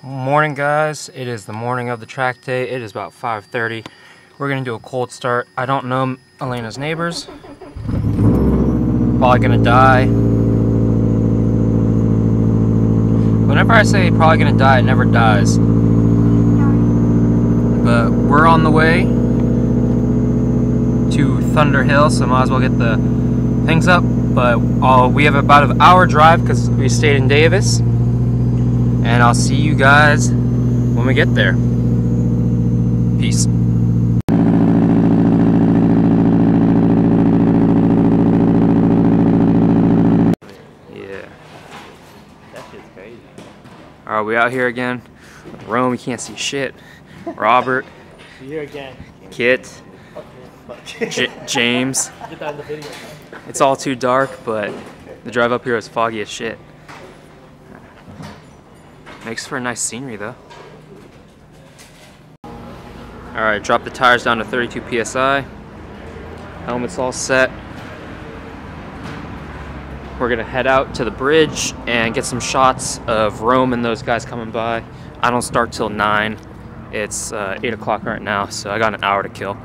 Morning, guys. It is the morning of the track day. It is about 5:30. We're gonna do a cold start. I don't know Elena's neighbors. Probably gonna die. Whenever I say probably gonna die, it never dies. But we're on the way to Thunder Hill, so might as well get the things up. But we have about an hour drive because we stayed in Davis. And I'll see you guys when we get there. Peace. Yeah. That shit's crazy. Alright, we out here again. Rome, you can't see shit. Robert. Here again. Kit. James. Get that in the video. It's all too dark, but the drive up here is foggy as shit. Makes for a nice scenery though. Alright, drop the tires down to 32 psi. Helmet's all set. We're gonna head out to the bridge and get some shots of Rome and those guys coming by. I don't start till 9. It's 8 o'clock right now, so I got an hour to kill.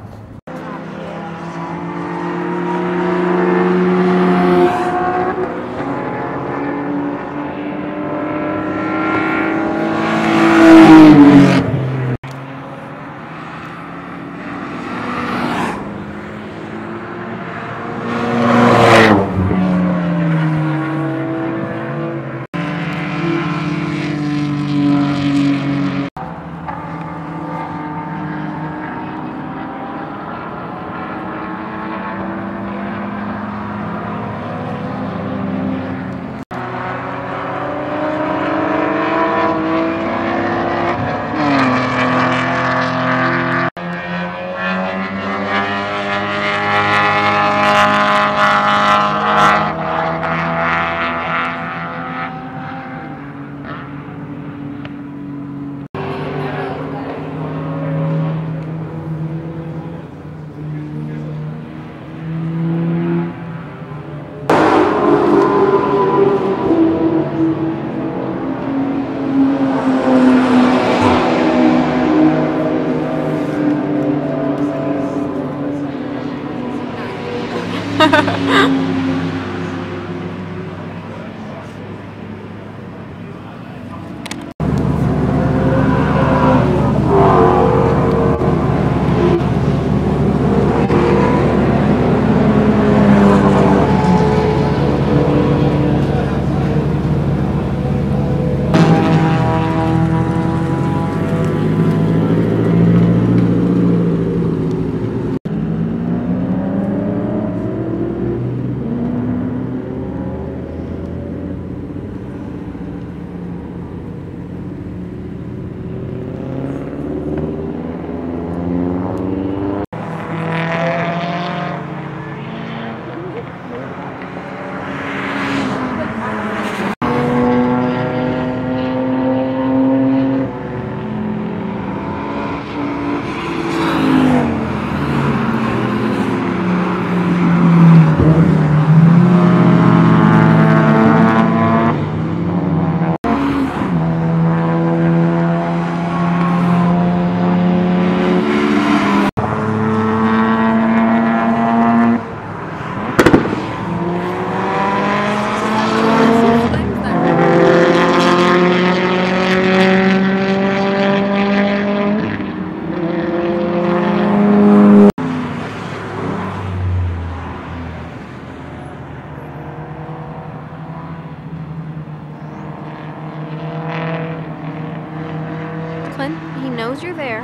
He knows you're there.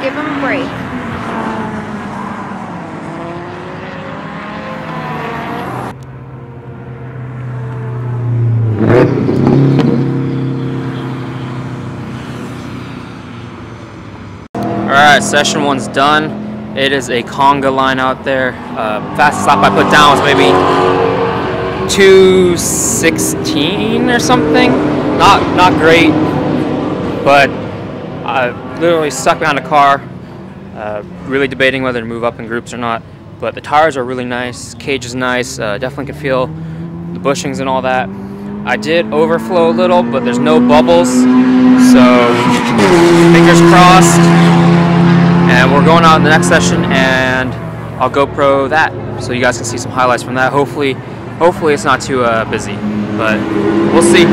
Give him a break. Alright, session 1's done. It is a conga line out there. Fastest lap I put down was maybe 2:16 or something. Not great, but I literally stuck behind a car, really debating whether to move up in groups or not. But the tires are really nice, cage is nice, definitely could feel the bushings and all that. I did overflow a little, but there's no bubbles, so fingers crossed. And we're going on to the next session, and I'll GoPro that so you guys can see some highlights from that. Hopefully it's not too busy, but we'll see.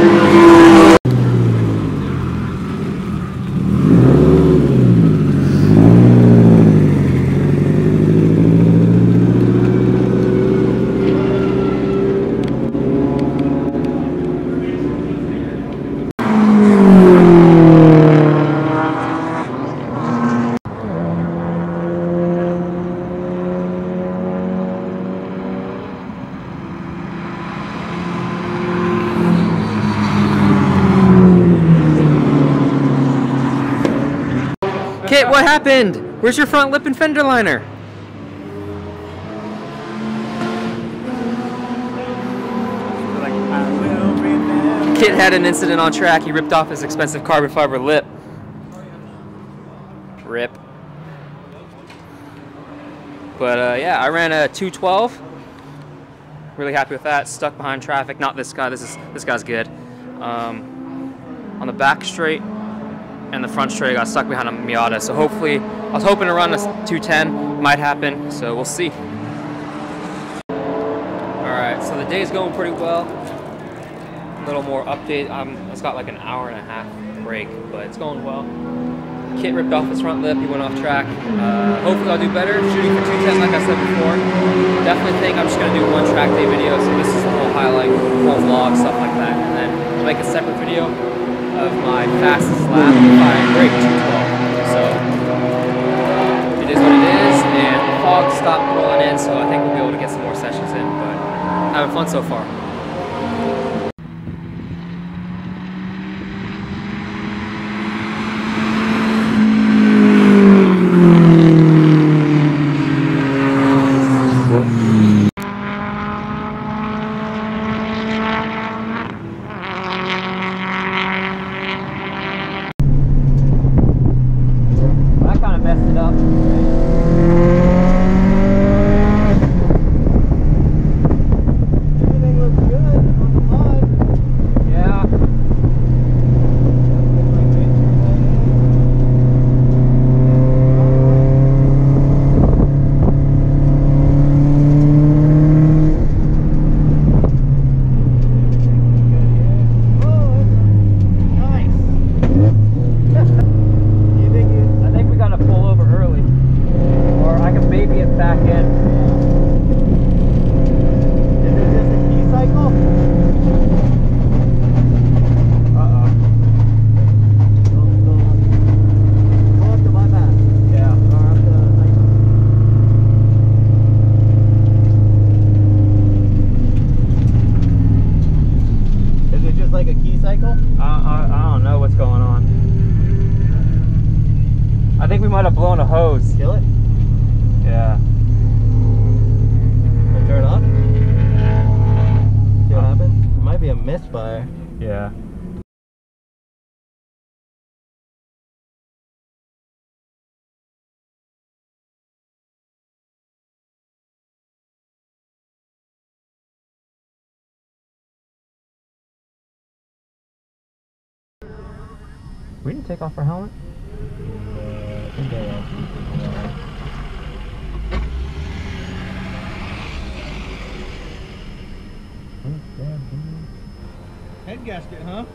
Kit, what happened? Where's your front lip and fender liner? Kit had an incident on track. He ripped off his expensive carbon fiber lip. Rip. But yeah, I ran a 212. Really happy with that. Stuck behind traffic. Not this guy. This guy's good. On the back straight and the front straight, I got stuck behind a Miata. So hopefully, I was hoping to run a 210. Might happen. So we'll see. All right. So the day's going pretty well. A little more update. It's got like an hour and a half break, but it's going well. Kit ripped off his front lip. He went off track. Hopefully I'll do better. Shooting for 210 like I said before. Definitely think I'm just going to do one track day video. So this is the whole highlight, whole vlog, stuff like that. And then I'll make a separate video of my fastest lap if I break 212. So it is what it is. And the fog stopped rolling in, so I think we'll be able to get some more sessions in. But having fun so far. I don't know what's going on. I think we might have blown a hose. Kill it? Yeah. Turn it on? See what happens? It might be a misfire. Yeah. We didn't take off our helmet? I think I head gasket, huh?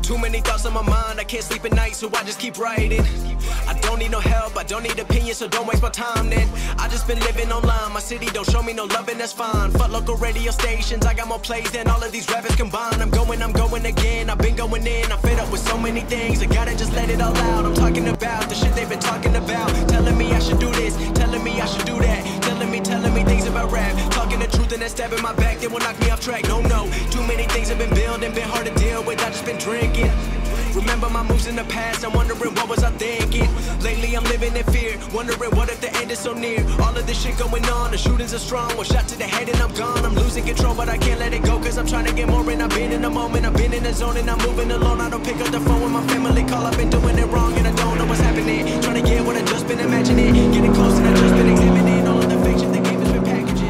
Too many thoughts on my mind, I can't sleep at night, so I just keep writing. I don't need no help, I don't need opinions, so don't waste my time then. I just been living online, my city don't show me no love and that's fine. Fuck local radio stations, I got more plays than all of these rappers combined. I'm going again, I've been going in, I'm fed up with so many things. I gotta just let it all out, I'm talking about the shit they've been talking about. Telling me I should do this, telling me I should do that. Telling me things about rap. Talking the truth and then stabbing my back, they will knock me off track. No, too many things have been building, been hard to deal with, I just been drinking. Remember my moves in the past, I'm wondering what was I thinking. Lately I'm living in fear, wondering what if the end is so near. All of this shit going on, the shootings are strong. One shot to the head and I'm gone. I'm losing control, but I can't let it go, cause I'm trying to get more. And I've been in the moment, I've been in the zone, and I'm moving alone. I don't pick up the phone when my family call. I've been doing it wrong and I don't know what's happening. Trying to get what I just been imagining, getting close and I just been examining all of the fiction the game has been packaging.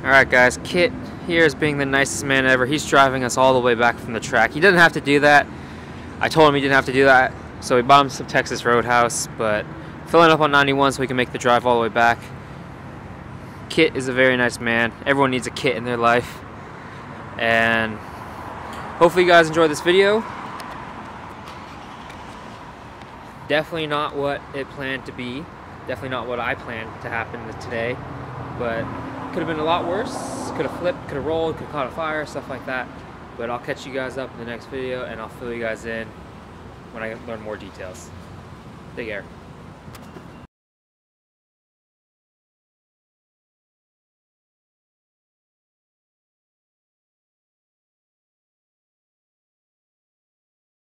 Alright guys, Kit here is being the nicest man ever. He's driving us all the way back from the track. He doesn't have to do that. I told him he didn't have to do that, so we bought him some Texas Roadhouse, but filling up on 91 so we can make the drive all the way back. Kit is a very nice man. Everyone needs a Kit in their life. And hopefully you guys enjoyed this video. Definitely not what it planned to be. Definitely not what I planned to happen today, but could have been a lot worse. Could have flipped, could have rolled, could have caught a fire, stuff like that. But I'll catch you guys up in the next video and I'll fill you guys in when I learn more details. Take care.